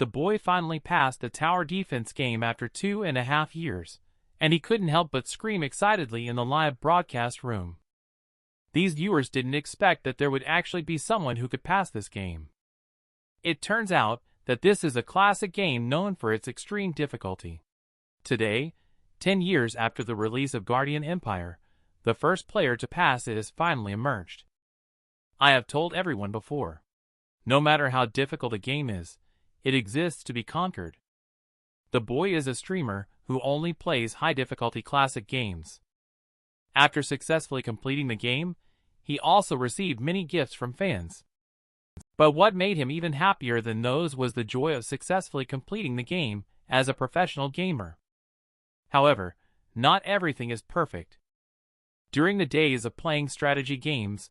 the boy finally passed the tower defense game after 2.5 years, and he couldn't help but scream excitedly in the live broadcast room. These viewers didn't expect that there would actually be someone who could pass this game. It turns out that this is a classic game known for its extreme difficulty. Today, 10 years after the release of Guardian Empire, the first player to pass it has finally emerged. I have told everyone before. No matter how difficult a game is, it exists to be conquered. The boy is a streamer who only plays high-difficulty classic games. After successfully completing the game, he also received many gifts from fans. But what made him even happier than those was the joy of successfully completing the game as a professional gamer. However, not everything is perfect. During the days of playing strategy games,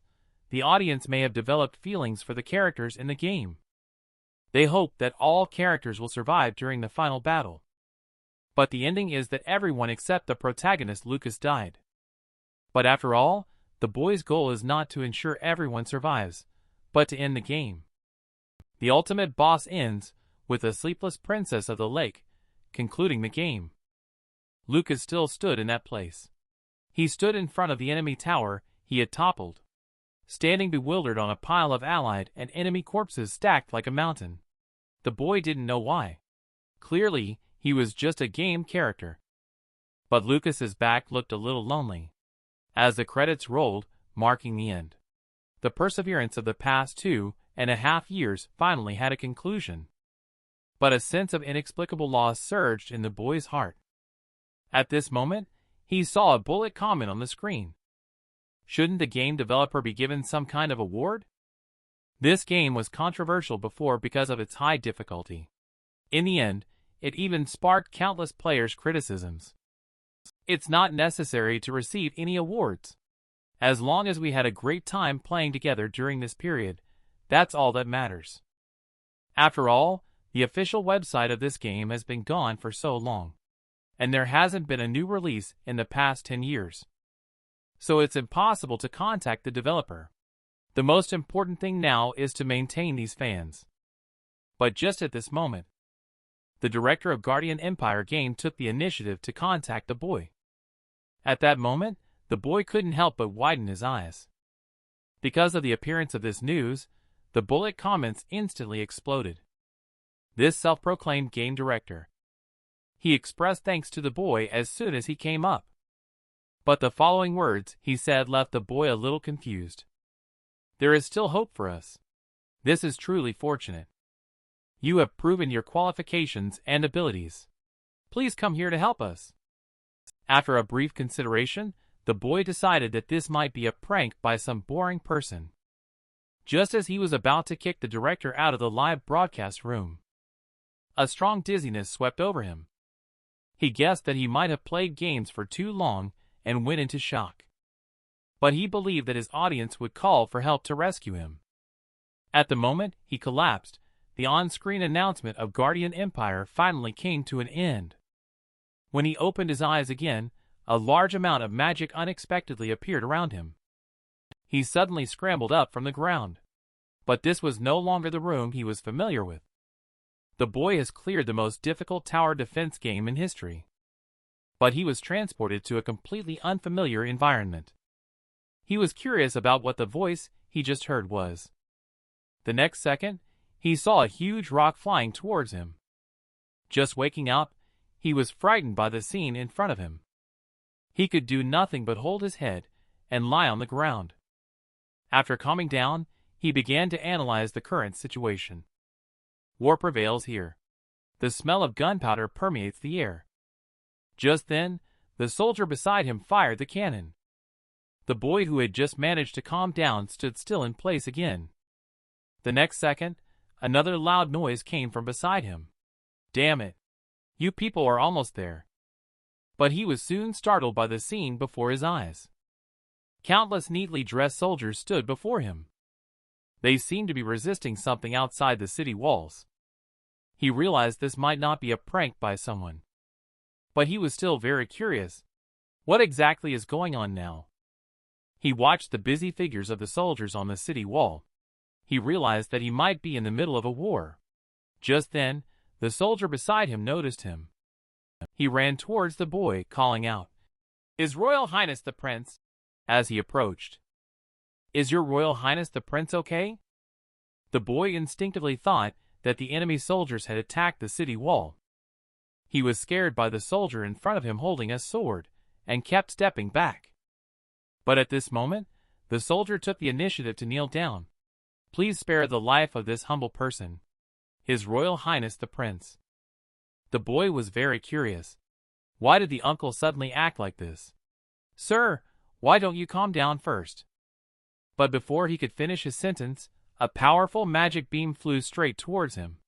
the audience may have developed feelings for the characters in the game. They hope that all characters will survive during the final battle. But the ending is that everyone except the protagonist Lucas died. But after all, the boy's goal is not to ensure everyone survives, but to end the game. The ultimate boss ends with the sleepless princess of the lake concluding the game. Lucas still stood in that place. He stood in front of the enemy tower he had toppled, standing bewildered on a pile of allied and enemy corpses stacked like a mountain. The boy didn't know why. Clearly, he was just a game character. But Lucas's back looked a little lonely. As the credits rolled, marking the end, the perseverance of the past 2.5 years finally had a conclusion. But a sense of inexplicable loss surged in the boy's heart. At this moment, he saw a bullet comment on the screen. Shouldn't the game developer be given some kind of award? This game was controversial before because of its high difficulty. In the end, it even sparked countless players' criticisms. It's not necessary to receive any awards. As long as we had a great time playing together during this period, that's all that matters. After all, the official website of this game has been gone for so long, and there hasn't been a new release in the past 10 years. So it's impossible to contact the developer. The most important thing now is to maintain these fans. But just at this moment, the director of Guardian Empire game took the initiative to contact the boy. At that moment, the boy couldn't help but widen his eyes. Because of the appearance of this news, the bullet comments instantly exploded. This self-proclaimed game director. He expressed thanks to the boy as soon as he came up. But the following words he said left the boy a little confused. There is still hope for us. This is truly fortunate. You have proven your qualifications and abilities. Please come here to help us. After a brief consideration, the boy decided that this might be a prank by some boring person. Just as he was about to kick the director out of the live broadcast room, a strong dizziness swept over him. He guessed that he might have played games for too long and went into shock. But he believed that his audience would call for help to rescue him. At the moment he collapsed, the on-screen announcement of Guardian Empire finally came to an end. When he opened his eyes again, a large amount of magic unexpectedly appeared around him. He suddenly scrambled up from the ground. But this was no longer the room he was familiar with. The boy has cleared the most difficult tower defense game in history. But he was transported to a completely unfamiliar environment. He was curious about what the voice he just heard was. The next second, he saw a huge rock flying towards him. Just waking up, he was frightened by the scene in front of him. He could do nothing but hold his head and lie on the ground. After calming down, he began to analyze the current situation. War prevails here. The smell of gunpowder permeates the air. Just then, the soldier beside him fired the cannon. The boy who had just managed to calm down stood still in place again. The next second, another loud noise came from beside him. Damn it! You people are almost there. But he was soon startled by the scene before his eyes. Countless neatly dressed soldiers stood before him. They seemed to be resisting something outside the city walls. He realized this might not be a prank by someone. But he was still very curious. What exactly is going on now? He watched the busy figures of the soldiers on the city wall. He realized that he might be in the middle of a war. Just then, the soldier beside him noticed him. He ran towards the boy, calling out, "Is Royal Highness the Prince?" as he approached. "Is your Royal Highness the Prince okay?" The boy instinctively thought that the enemy soldiers had attacked the city wall. He was scared by the soldier in front of him holding a sword, and kept stepping back. But at this moment, the soldier took the initiative to kneel down. "Please spare the life of this humble person, His Royal Highness the Prince." The boy was very curious. Why did the uncle suddenly act like this? "Sir, why don't you calm down first?" But before he could finish his sentence, a powerful magic beam flew straight towards him.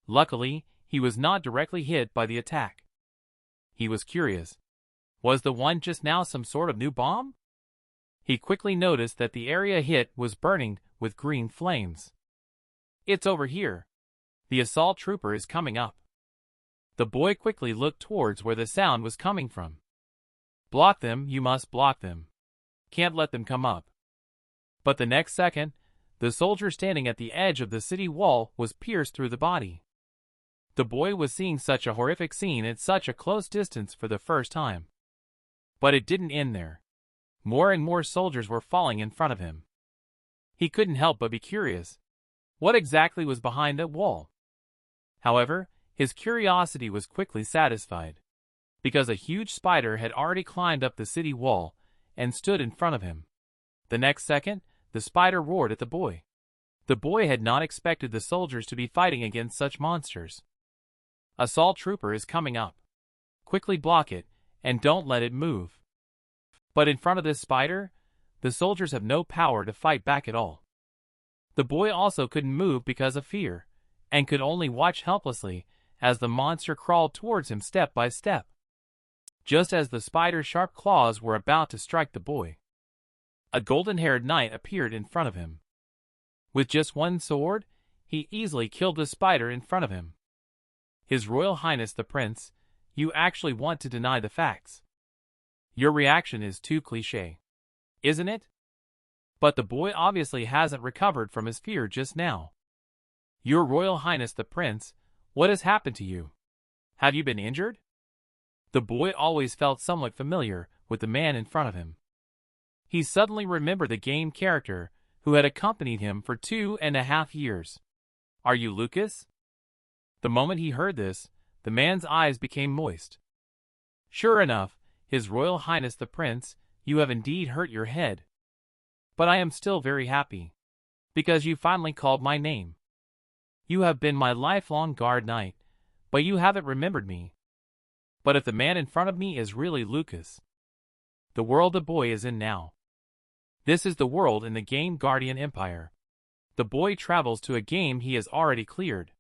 Luckily, he was not directly hit by the attack. He was curious. Was the one just now some sort of new bomb? He quickly noticed that the area hit was burning with green flames. "It's over here. The assault trooper is coming up." The boy quickly looked towards where the sound was coming from. "Block them, you must block them. Can't let them come up." But the next second, the soldier standing at the edge of the city wall was pierced through the body. The boy was seeing such a horrific scene at such a close distance for the first time. But it didn't end there. More and more soldiers were falling in front of him. He couldn't help but be curious. What exactly was behind that wall? However, his curiosity was quickly satisfied, because a huge spider had already climbed up the city wall and stood in front of him. The next second, the spider roared at the boy. The boy had not expected the soldiers to be fighting against such monsters. "Assault trooper is coming up. Quickly block it, and don't let it move." But in front of this spider, the soldiers have no power to fight back at all. The boy also couldn't move because of fear, and could only watch helplessly as the monster crawled towards him step by step. Just as the spider's sharp claws were about to strike the boy, a golden-haired knight appeared in front of him. With just one sword, he easily killed the spider in front of him. "His Royal Highness the Prince, you actually want to deny the facts. Your reaction is too cliché, isn't it?" But the boy obviously hasn't recovered from his fear just now. "Your Royal Highness the Prince, what has happened to you? Have you been injured?" The boy always felt somewhat familiar with the man in front of him. He suddenly remembered the game character who had accompanied him for 2.5 years. "Are you Lucas?" The moment he heard this, the man's eyes became moist. "Sure enough, His Royal Highness the Prince, you have indeed hurt your head. But I am still very happy, because you finally called my name. You have been my lifelong guard knight, but you haven't remembered me. But if the man in front of me is really Lucas, the world the boy is in now. This is the world in the game Guardian Empire. The boy travels to a game he has already cleared.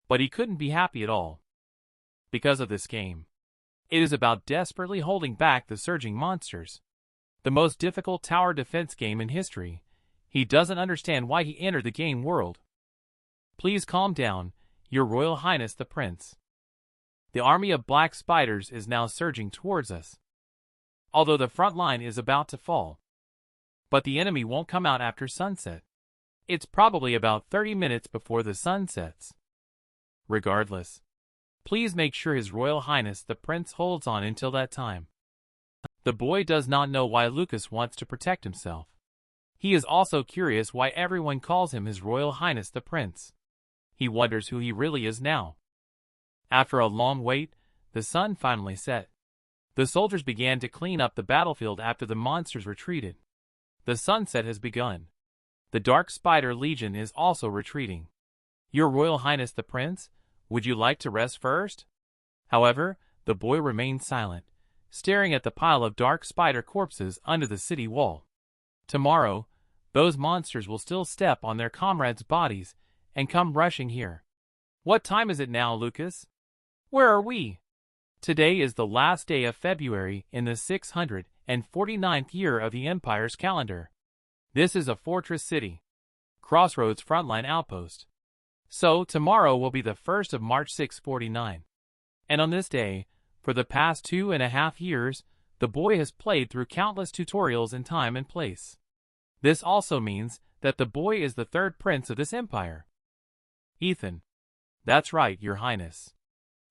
But he couldn't be happy at all because of this game. It is about desperately holding back the surging monsters. The most difficult tower defense game in history. He doesn't understand why he entered the game world. Please calm down, Your Royal Highness the Prince. The army of black spiders is now surging towards us, although the front line is about to fall. But the enemy won't come out after sunset. It's probably about 30 minutes before the sun sets. Regardless, please make sure His Royal Highness the Prince holds on until that time. The boy does not know why Lucas wants to protect himself. He is also curious why everyone calls him His Royal Highness the Prince. He wonders who he really is now. After a long wait, the sun finally set. The soldiers began to clean up the battlefield after the monsters retreated. The sunset has begun. The Dark Spider Legion is also retreating. Your Royal Highness the Prince, would you like to rest first? However, the boy remained silent, staring at the pile of dark spider corpses under the city wall. Tomorrow, those monsters will still step on their comrades' bodies and come rushing here. What time is it now, Lucas? Where are we? Today is the last day of February in the 649th year of the Empire's calendar. This is a fortress city. Crossroads frontline outpost. So, tomorrow will be the 1st of March 649. And on this day, for the past 2.5 years, the boy has played through countless tutorials in time and place. This also means that the boy is the third prince of this empire. Ethan. That's right, Your Highness.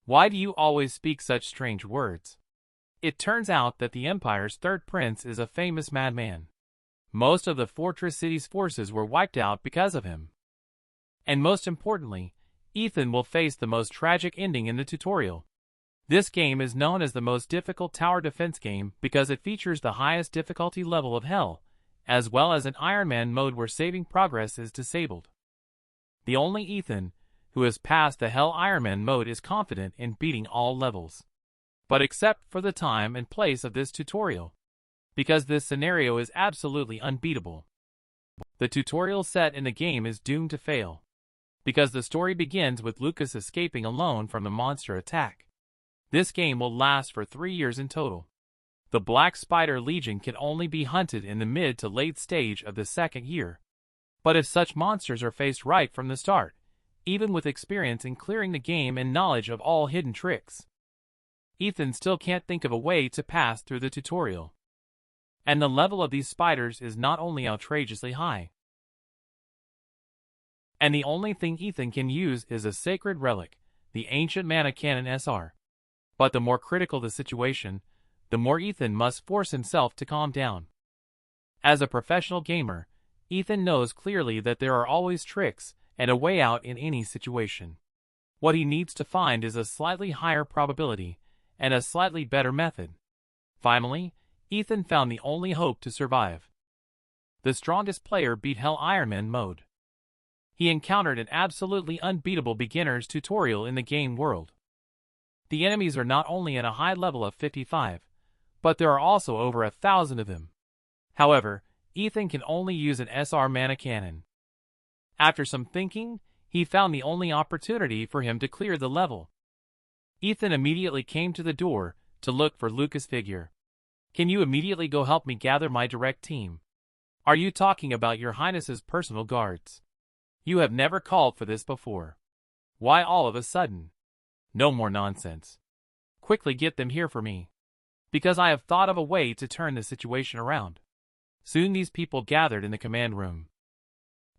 Why do you always speak such strange words? It turns out that the Empire's third prince is a famous madman. Most of the Fortress City's forces were wiped out because of him. And most importantly, Ethan will face the most tragic ending in the tutorial. This game is known as the most difficult tower defense game because it features the highest difficulty level of Hell, as well as an Iron Man mode where saving progress is disabled. The only Ethan who has passed the Hell Iron Man mode is confident in beating all levels. But except for the time and place of this tutorial, because this scenario is absolutely unbeatable. The tutorial set in the game is doomed to fail, because the story begins with Lucas escaping alone from the monster attack. This game will last for 3 years in total. The Black Spider Legion can only be hunted in the mid to late stage of the second year. But if such monsters are faced right from the start, even with experience in clearing the game and knowledge of all hidden tricks, Ethan still can't think of a way to pass through the tutorial. And the level of these spiders is not only outrageously high, and the only thing Ethan can use is a sacred relic, the ancient mana cannon SR. But the more critical the situation, the more Ethan must force himself to calm down. As a professional gamer, Ethan knows clearly that there are always tricks and a way out in any situation. What he needs to find is a slightly higher probability and a slightly better method. Finally, Ethan found the only hope to survive. The strongest player beat Hell Iron Man mode. He encountered an absolutely unbeatable beginner's tutorial in the game world. The enemies are not only at a high level of 55, but there are also over 1,000 of them. However, Ethan can only use an SR mana cannon. After some thinking, he found the only opportunity for him to clear the level. Ethan immediately came to the door to look for Lucas' figure. Can you immediately go help me gather my direct team? Are you talking about Your Highness's personal guards? You have never called for this before. Why all of a sudden? No more nonsense. Quickly get them here for me, because I have thought of a way to turn the situation around. Soon these people gathered in the command room.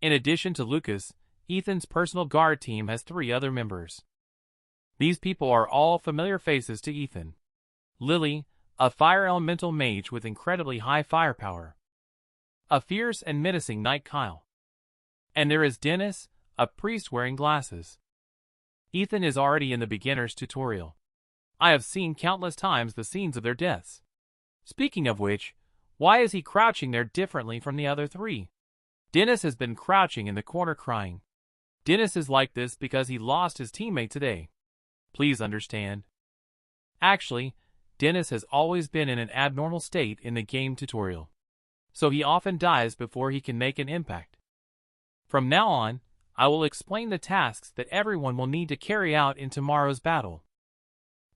In addition to Lucas, Ethan's personal guard team has 3 other members. These people are all familiar faces to Ethan. Lily, a fire elemental mage with incredibly high firepower. A fierce and menacing knight Kyle. And there is Dennis, a priest wearing glasses. Ethan is already in the beginner's tutorial. I have seen countless times the scenes of their deaths. Speaking of which, why is he crouching there differently from the other 3? Dennis has been crouching in the corner crying. Dennis is like this because he lost his teammate today. Please understand. Actually, Dennis has always been in an abnormal state in the game tutorial, so he often dies before he can make an impact. From now on, I will explain the tasks that everyone will need to carry out in tomorrow's battle.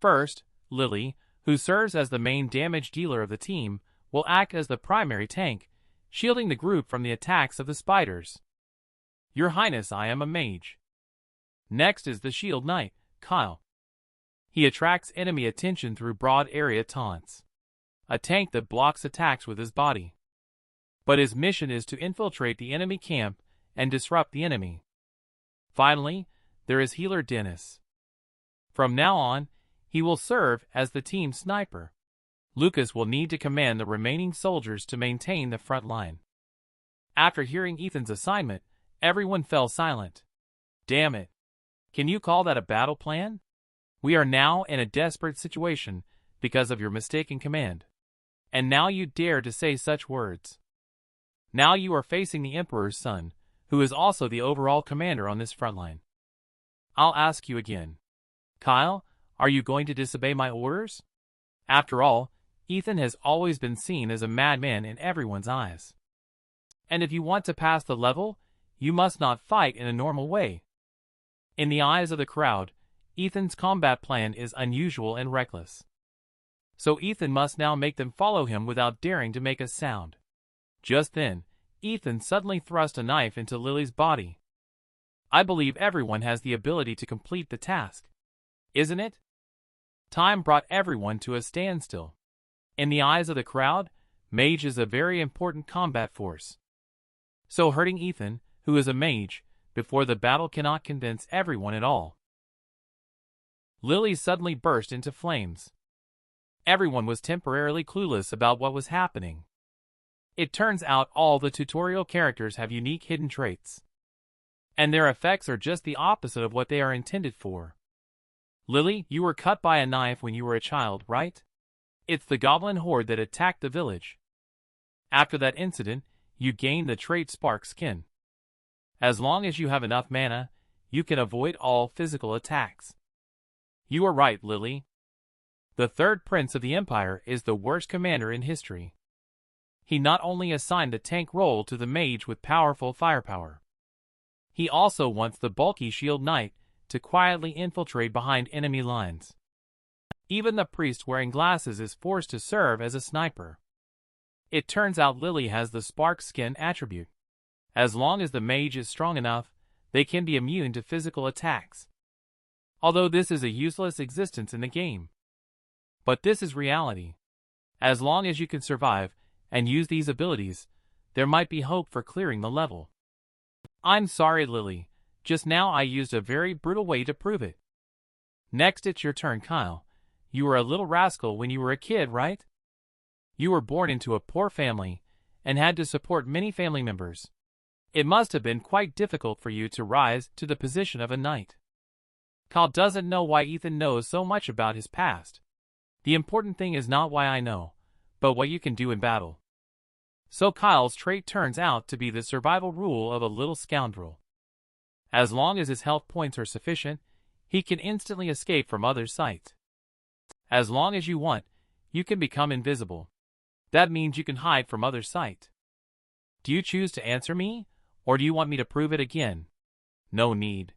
First, Lily, who serves as the main damage dealer of the team, will act as the primary tank, shielding the group from the attacks of the spiders. Your Highness, I am a mage. Next is the shield knight, Kyle. He attracts enemy attention through broad area taunts. A tank that blocks attacks with his body. But his mission is to infiltrate the enemy camp and disrupt the enemy. Finally, there is healer Dennis. From now on, he will serve as the team sniper. Lucas will need to command the remaining soldiers to maintain the front line. After hearing Ethan's assignment, everyone fell silent. Damn it. Can you call that a battle plan? We are now in a desperate situation because of your mistaken command. And now you dare to say such words. Now you are facing the Emperor's son, who is also the overall commander on this front line. I'll ask you again. Kyle, are you going to disobey my orders? After all, Ethan has always been seen as a madman in everyone's eyes. And if you want to pass the level, you must not fight in a normal way. In the eyes of the crowd, Ethan's combat plan is unusual and reckless. So Ethan must now make them follow him without daring to make a sound. Just then, Ethan suddenly thrust a knife into Lily's body. I believe everyone has the ability to complete the task. Isn't it? Time brought everyone to a standstill. In the eyes of the crowd, mage is a very important combat force. So hurting Ethan, who is a mage, before the battle cannot convince everyone at all. Lily suddenly burst into flames. Everyone was temporarily clueless about what was happening. It turns out all the tutorial characters have unique hidden traits, and their effects are just the opposite of what they are intended for. Lily, you were cut by a knife when you were a child, right? It's the goblin horde that attacked the village. After that incident, you gained the trait Spark Skin. As long as you have enough mana, you can avoid all physical attacks. You are right, Lily. The third prince of the Empire is the worst commander in history. He not only assigned the tank role to the mage with powerful firepower, he also wants the bulky shield knight to quietly infiltrate behind enemy lines. Even the priest wearing glasses is forced to serve as a sniper. It turns out Lily has the Spark Skin attribute. As long as the mage is strong enough, they can be immune to physical attacks. Although this is a useless existence in the game. But this is reality. As long as you can survive and use these abilities, there might be hope for clearing the level. I'm sorry, Lily. Just now I used a very brutal way to prove it. Next it's your turn, Kyle. You were a little rascal when you were a kid, right? You were born into a poor family and had to support many family members. It must have been quite difficult for you to rise to the position of a knight. Kyle doesn't know why Ethan knows so much about his past. The important thing is not why I know, but what you can do in battle. So Kyle's trait turns out to be the survival rule of a little scoundrel. As long as his health points are sufficient, he can instantly escape from others' sight. As long as you want, you can become invisible. That means you can hide from others' sight. Do you choose to answer me, or do you want me to prove it again? No need.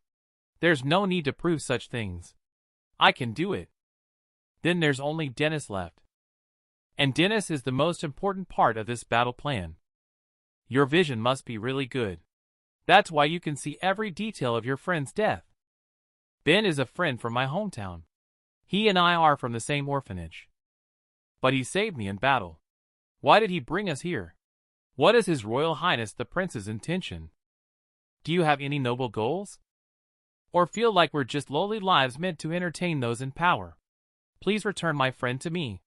There's no need to prove such things. I can do it. Then there's only Dennis left. And Dennis is the most important part of this battle plan. Your vision must be really good. That's why you can see every detail of your friend's death. Ben is a friend from my hometown. He and I are from the same orphanage. But he saved me in battle. Why did he bring us here? What is His Royal Highness the Prince's intention? Do you have any noble goals? Or feel like we're just lowly lives meant to entertain those in power? Please return my friend to me.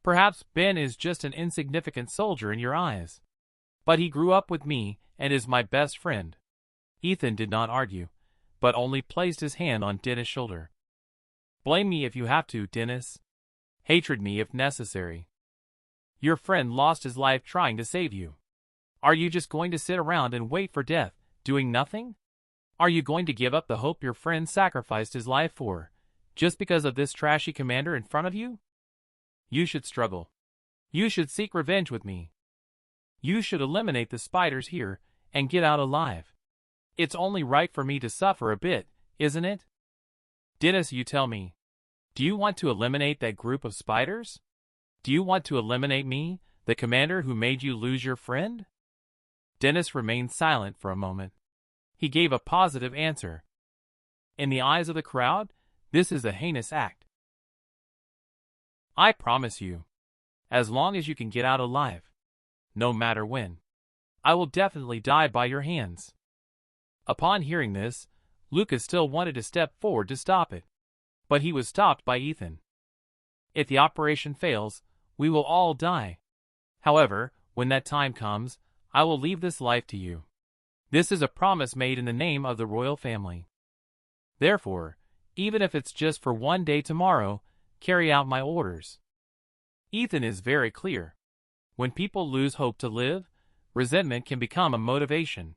Perhaps Ben is just an insignificant soldier in your eyes. But he grew up with me and is my best friend. Ethan did not argue, but only placed his hand on Dennis' shoulder. Blame me if you have to, Dennis. Hatred me if necessary. Your friend lost his life trying to save you. Are you just going to sit around and wait for death, doing nothing? Are you going to give up the hope your friend sacrificed his life for, just because of this trashy commander in front of you? You should struggle. You should seek revenge with me. You should eliminate the spiders here and get out alive. It's only right for me to suffer a bit, isn't it? Dennis, you tell me. Do you want to eliminate that group of spiders? Do you want to eliminate me, the commander who made you lose your friend? Dennis remained silent for a moment. He gave a positive answer. In the eyes of the crowd, this is a heinous act. I promise you, as long as you can get out alive, no matter when, I will definitely die by your hands. Upon hearing this, Lucas still wanted to step forward to stop it, but he was stopped by Ethan. If the operation fails, we will all die. However, when that time comes, I will leave this life to you. This is a promise made in the name of the royal family. Therefore, even if it's just for one day tomorrow, carry out my orders. Ethan is very clear. When people lose hope to live, resentment can become a motivation.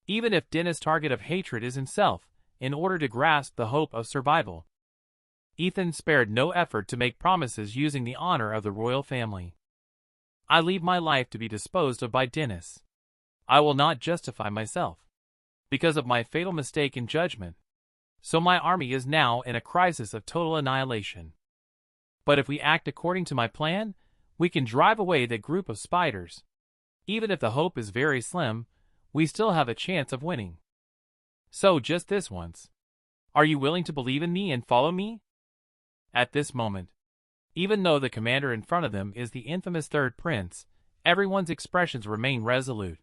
Even if Dennis' target of hatred is himself, in order to grasp the hope of survival. Ethan spared no effort to make promises using the honor of the royal family. I leave my life to be disposed of by Dennis. I will not justify myself, because of my fatal mistake in judgment. So my army is now in a crisis of total annihilation. But if we act according to my plan, we can drive away that group of spiders. Even if the hope is very slim, we still have a chance of winning. So just this once. Are you willing to believe in me and follow me? At this moment, even though the commander in front of them is the infamous third prince, everyone's expressions remain resolute.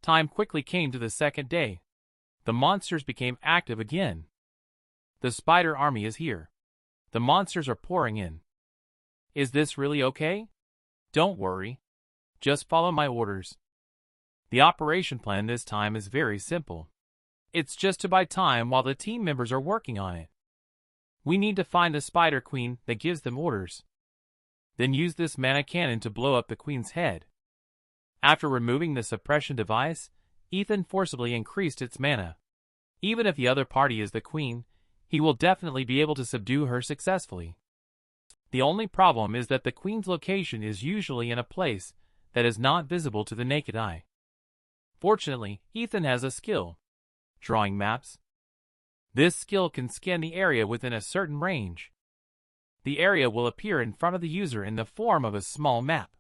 Time quickly came to the second day. The monsters became active again. The spider army is here. The monsters are pouring in. Is this really okay? Don't worry. Just follow my orders. The operation plan this time is very simple. It's just to buy time while the team members are working on it. We need to find the Spider Queen that gives them orders. Then use this mana cannon to blow up the Queen's head. After removing the suppression device, Ethan forcibly increased its mana. Even if the other party is the Queen, he will definitely be able to subdue her successfully. The only problem is that the Queen's location is usually in a place that is not visible to the naked eye. Fortunately, Ethan has a skill: drawing maps. This skill can scan the area within a certain range. The area will appear in front of the user in the form of a small map.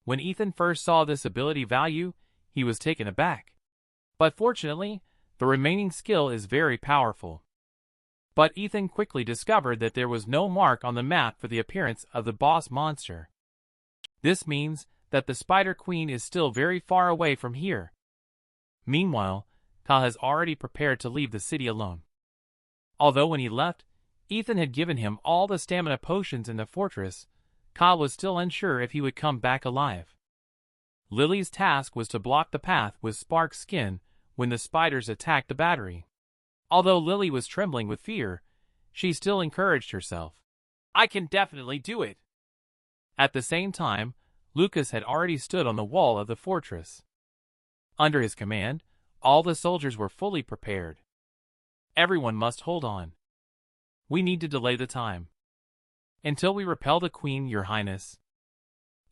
When Ethan first saw this ability value, he was taken aback. But fortunately, the remaining skill is very powerful. But Ethan quickly discovered that there was no mark on the map for the appearance of the boss monster. This means that the Spider Queen is still very far away from here. Meanwhile, Ka has already prepared to leave the city alone. Although when he left, Ethan had given him all the stamina potions in the fortress, Ka was still unsure if he would come back alive. Lily's task was to block the path with Spark's skin when the spiders attacked the battery. Although Lily was trembling with fear, she still encouraged herself. I can definitely do it. At the same time, Lucas had already stood on the wall of the fortress. Under his command, all the soldiers were fully prepared. Everyone must hold on. We need to delay the time. Until we repel the Queen, Your Highness.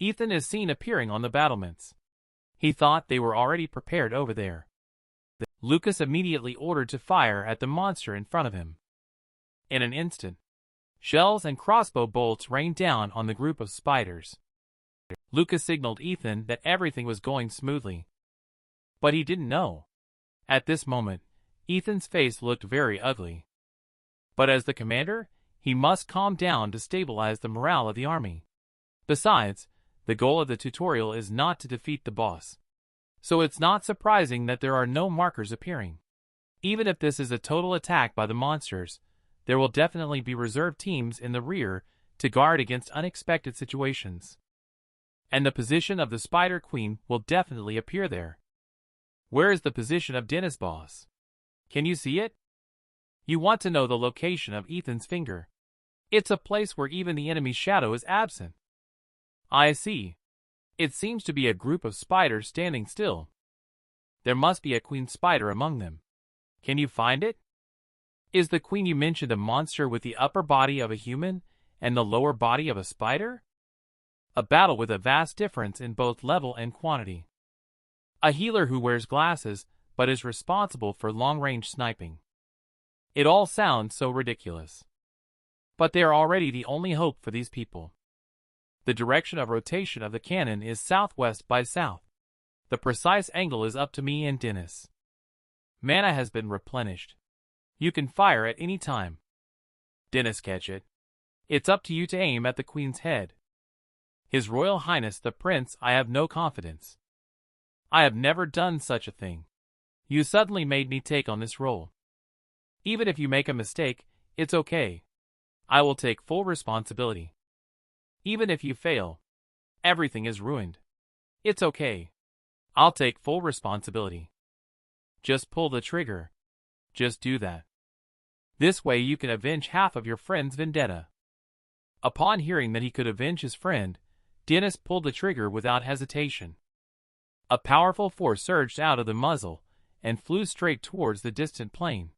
Ethan is seen appearing on the battlements. He thought they were already prepared over there. Lucas immediately ordered to fire at the monster in front of him. In an instant, shells and crossbow bolts rained down on the group of spiders. Lucas signaled Ethan that everything was going smoothly. But he didn't know. At this moment, Ethan's face looked very ugly. But as the commander, he must calm down to stabilize the morale of the army. Besides, the goal of the tutorial is not to defeat the boss. So it's not surprising that there are no markers appearing. Even if this is a total attack by the monsters, there will definitely be reserve teams in the rear to guard against unexpected situations. And the position of the Spider Queen will definitely appear there. Where is the position of Dennis' boss? Can you see it? You want to know the location of Ethan's finger. It's a place where even the enemy's shadow is absent. I see. It seems to be a group of spiders standing still. There must be a queen spider among them. Can you find it? Is the queen you mentioned a monster with the upper body of a human and the lower body of a spider? A battle with a vast difference in both level and quantity. A healer who wears glasses but is responsible for long-range sniping. It all sounds so ridiculous. But they are already the only hope for these people. The direction of rotation of the cannon is southwest by south. The precise angle is up to me and Dennis. Mana has been replenished. You can fire at any time. Dennis, catch it. It's up to you to aim at the Queen's head. His Royal Highness the Prince, I have no confidence. I have never done such a thing. You suddenly made me take on this role. Even if you make a mistake, it's okay. I will take full responsibility. Even if you fail, everything is ruined. It's okay. I'll take full responsibility. Just pull the trigger. Just do that. This way you can avenge half of your friend's vendetta. Upon hearing that he could avenge his friend, Dennis pulled the trigger without hesitation. A powerful force surged out of the muzzle and flew straight towards the distant plane.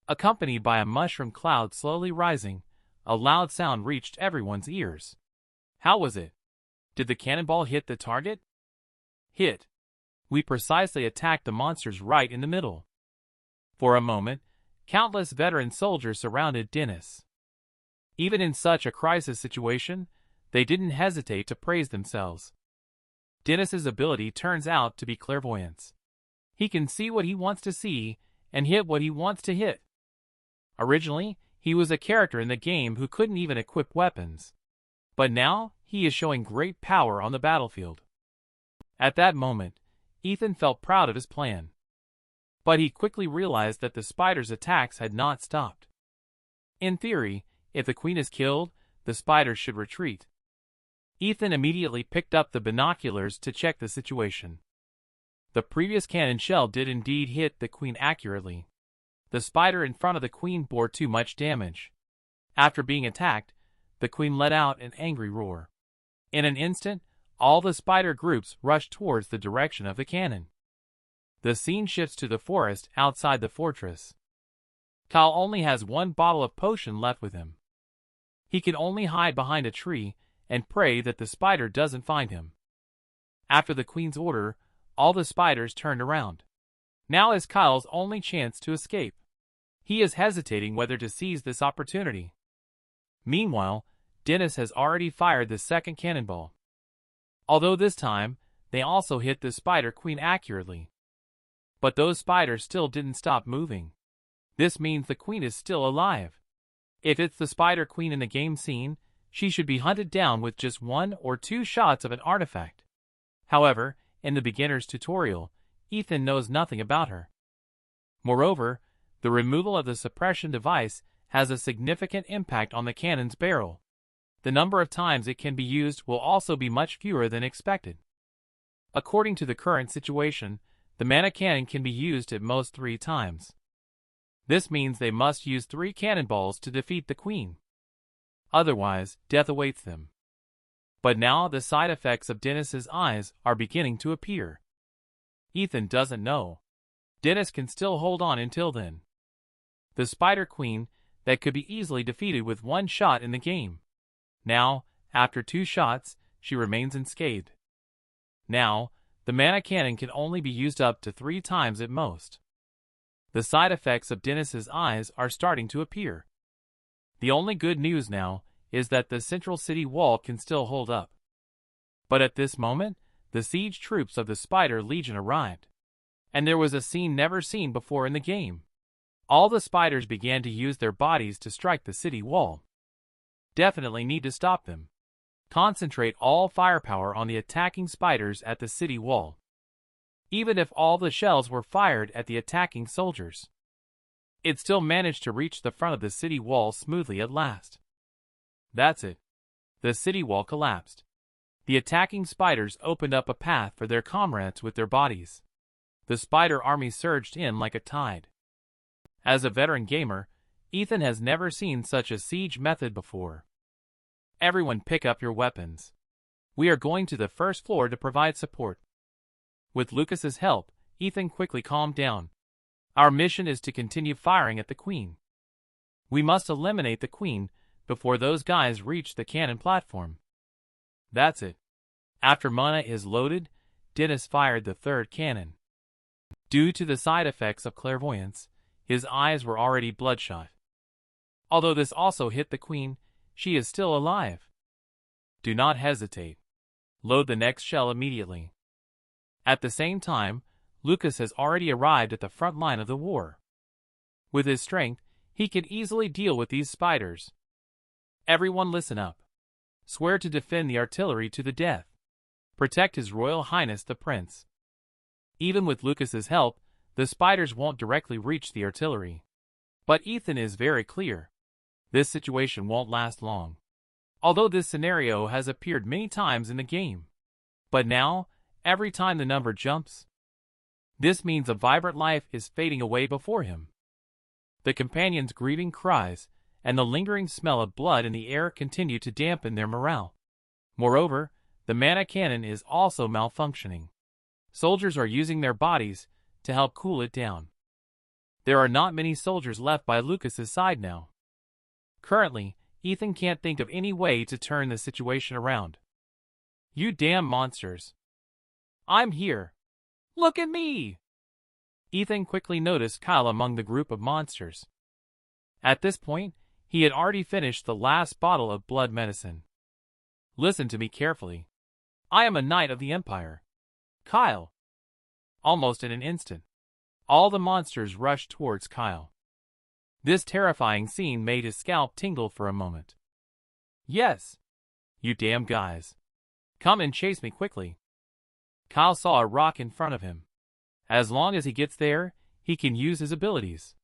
Accompanied by a mushroom cloud slowly rising, a loud sound reached everyone's ears. How was it? Did the cannonball hit the target? Hit. We precisely attacked the monsters right in the middle. For a moment, countless veteran soldiers surrounded Dennis. Even in such a crisis situation, they didn't hesitate to praise themselves. Dennis's ability turns out to be clairvoyance. He can see what he wants to see and hit what he wants to hit. Originally, he was a character in the game who couldn't even equip weapons. But now, he is showing great power on the battlefield. At that moment, Ethan felt proud of his plan. But he quickly realized that the spider's attacks had not stopped. In theory, If the queen is killed, the spiders should retreat. Ethan immediately picked up the binoculars to check the situation. The previous cannon shell did indeed hit the queen accurately. The spider in front of the queen bore too much damage. After being attacked, the queen let out an angry roar. In an instant, all the spider groups rushed towards the direction of the cannon. The scene shifts to the forest outside the fortress. Kyle only has one bottle of potion left with him. He can only hide behind a tree and pray that the spider doesn't find him. After the queen's order, all the spiders turned around. Now is Kyle's only chance to escape. He is hesitating whether to seize this opportunity. Meanwhile, Dennis has already fired the second cannonball. Although this time, they also hit the spider queen accurately. But those spiders still didn't stop moving. This means the queen is still alive. If it's the spider queen in the game scene, she should be hunted down with just 1 or 2 shots of an artifact. However, in the beginner's tutorial, Ethan knows nothing about her. Moreover, the removal of the suppression device has a significant impact on the cannon's barrel. The number of times it can be used will also be much fewer than expected. According to the current situation, the mana cannon can be used at most 3 times. This means they must use 3 cannonballs to defeat the queen. Otherwise, death awaits them. But now the side effects of Dennis's eyes are beginning to appear. Ethan doesn't know. Dennis can still hold on until then. The spider queen that could be easily defeated with 1 shot in the game. Now, after 2 shots, she remains unscathed. Now, the mana cannon can only be used up to 3 times at most. The side effects of Dennis's eyes are starting to appear. The only good news now is that the central city wall can still hold up. But at this moment, the siege troops of the Spider Legion arrived. And there was a scene never seen before in the game. All the spiders began to use their bodies to strike the city wall. Definitely need to stop them. Concentrate all firepower on the attacking spiders at the city wall. Even if all the shells were fired at the attacking soldiers, it still managed to reach the front of the city wall smoothly at last. That's it. The city wall collapsed. The attacking spiders opened up a path for their comrades with their bodies. The spider army surged in like a tide. As a veteran gamer, Ethan has never seen such a siege method before. Everyone pick up your weapons. We are going to the first floor to provide support. With Lucas's help, Ethan quickly calmed down. Our mission is to continue firing at the queen. We must eliminate the queen before those guys reach the cannon platform. That's it. After mana is loaded, Dennis fired the third cannon. Due to the side effects of clairvoyance, his eyes were already bloodshot. Although this also hit the queen, she is still alive. Do not hesitate. Load the next shell immediately. At the same time, Lucas has already arrived at the front line of the war. With his strength, he can easily deal with these spiders. Everyone listen up. Swear to defend the artillery to the death. Protect His Royal Highness the Prince. Even with Lucas's help, the spiders won't directly reach the artillery. But Ethan is very clear. This situation won't last long. Although this scenario has appeared many times in the game. But now, every time the number jumps, this means a vibrant life is fading away before him. The companions' grieving cries and the lingering smell of blood in the air continue to dampen their morale. Moreover, the mana cannon is also malfunctioning. Soldiers are using their bodies to help cool it down. There are not many soldiers left by Lucas's side now. Currently, Ethan can't think of any way to turn the situation around. You damn monsters. I'm here. Look at me! Ethan quickly noticed Kyle among the group of monsters. At this point, he had already finished the last bottle of blood medicine. Listen to me carefully. I am a knight of the Empire. Kyle. Almost in an instant, all the monsters rushed towards Kyle. This terrifying scene made his scalp tingle for a moment. Yes. You damn guys. Come and chase me quickly. Kyle saw a rock in front of him. As long as he gets there, he can use his abilities.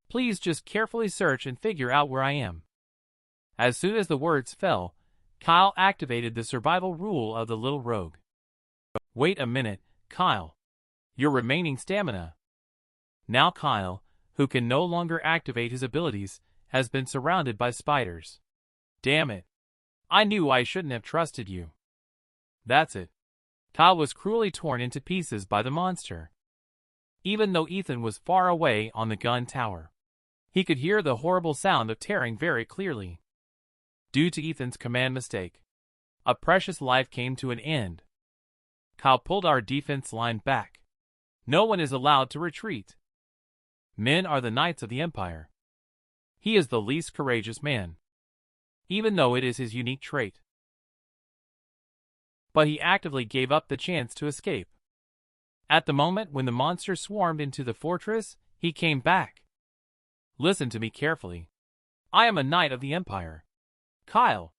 Please just carefully search and figure out where I am. As soon as the words fell, Kyle activated the survival rule of the little rogue. Wait a minute, Kyle. Your remaining stamina. Now Kyle, who can no longer activate his abilities, has been surrounded by spiders. Damn it. I knew I shouldn't have trusted you. That's it. Kyle was cruelly torn into pieces by the monster. Even though Ethan was far away on the gun tower, he could hear the horrible sound of tearing very clearly. Due to Ethan's command mistake, a precious life came to an end. Kyle pulled our defense line back. No one is allowed to retreat. Men are the knights of the Empire. He is the least courageous man, even though it is his unique trait. But he actively gave up the chance to escape. At the moment when the monster swarmed into the fortress, he came back. Listen to me carefully. I am a knight of the Empire. Kyle.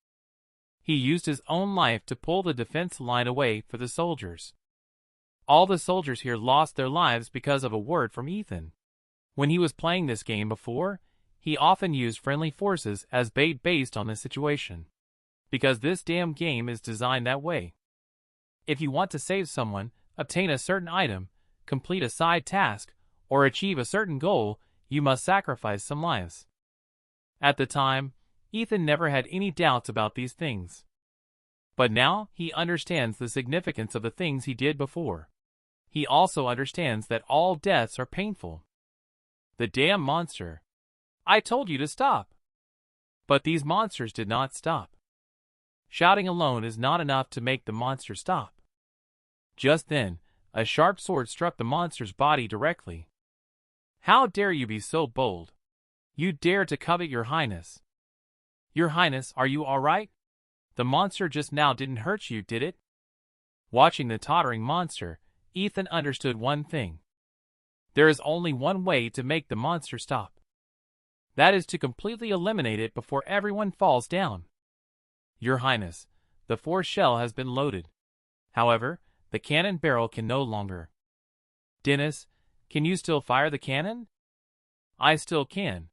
He used his own life to pull the defense line away for the soldiers. All the soldiers here lost their lives because of a word from Ethan. When he was playing this game before, he often used friendly forces as bait based on the situation. Because this damn game is designed that way. If you want to save someone, obtain a certain item, complete a side task, or achieve a certain goal, you must sacrifice some lives. At the time, Ethan never had any doubts about these things. But now he understands the significance of the things he did before. He also understands that all deaths are painful. The damn monster. I told you to stop. But these monsters did not stop. Shouting alone is not enough to make the monster stop. Just then, a sharp sword struck the monster's body directly. How dare you be so bold? You dare to covet your highness. Your highness, are you all right? The monster just now didn't hurt you, did it? Watching the tottering monster, Ethan understood one thing. There is only one way to make the monster stop. That is to completely eliminate it before everyone falls down. Your highness, the fourth shell has been loaded. However, the cannon barrel can no longer. Dennis, can you still fire the cannon? I still can.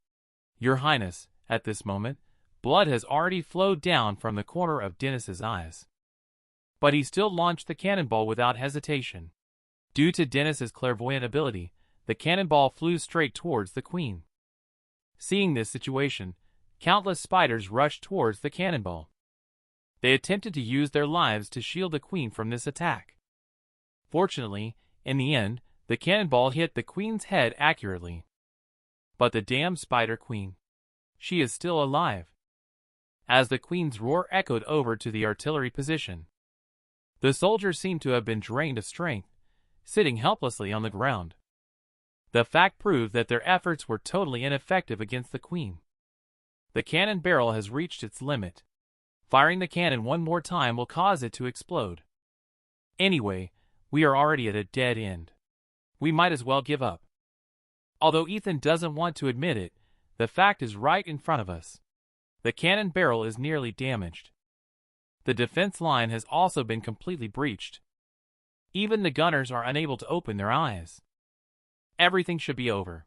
Your highness, at this moment, blood has already flowed down from the corner of Dennis's eyes. But he still launched the cannonball without hesitation. Due to Dennis's clairvoyant ability, the cannonball flew straight towards the queen. Seeing this situation, countless spiders rushed towards the cannonball. They attempted to use their lives to shield the queen from this attack. Fortunately, in the end, the cannonball hit the queen's head accurately. But the damn spider queen. She is still alive. As the queen's roar echoed over to the artillery position, the soldiers seemed to have been drained of strength, sitting helplessly on the ground. The fact proved that their efforts were totally ineffective against the queen. The cannon barrel has reached its limit. Firing the cannon one more time will cause it to explode. Anyway, we are already at a dead end. We might as well give up. Although Ethan doesn't want to admit it, the fact is right in front of us. The cannon barrel is nearly damaged. The defense line has also been completely breached. Even the gunners are unable to open their eyes. Everything should be over.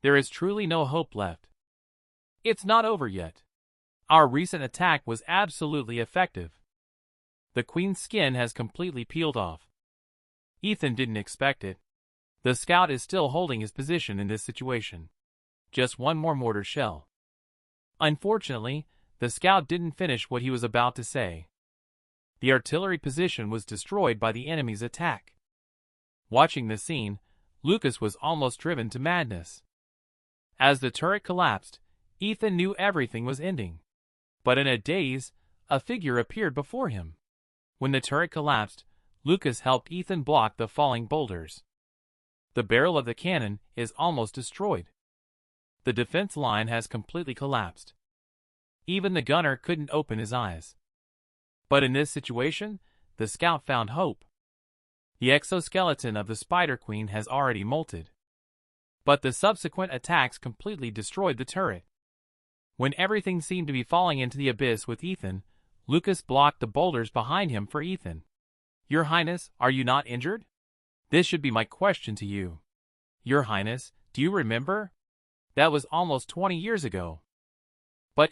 There is truly no hope left. It's not over yet. Our recent attack was absolutely effective. The queen's skin has completely peeled off. Ethan didn't expect it. The scout is still holding his position in this situation. Just one more mortar shell. Unfortunately, the scout didn't finish what he was about to say. The artillery position was destroyed by the enemy's attack. Watching the scene, Lucas was almost driven to madness. As the turret collapsed, Ethan knew everything was ending. But in a daze, a figure appeared before him. When the turret collapsed, Lucas helped Ethan block the falling boulders. The barrel of the cannon is almost destroyed. The defense line has completely collapsed. Even the gunner couldn't open his eyes. But in this situation, the scout found hope. The exoskeleton of the Spider Queen has already molted. But the subsequent attacks completely destroyed the turret. When everything seemed to be falling into the abyss with Ethan, Lucas blocked the boulders behind him for Ethan. Your Highness, are you not injured? This should be my question to you. Your Highness, do you remember? That was almost 20 years ago. But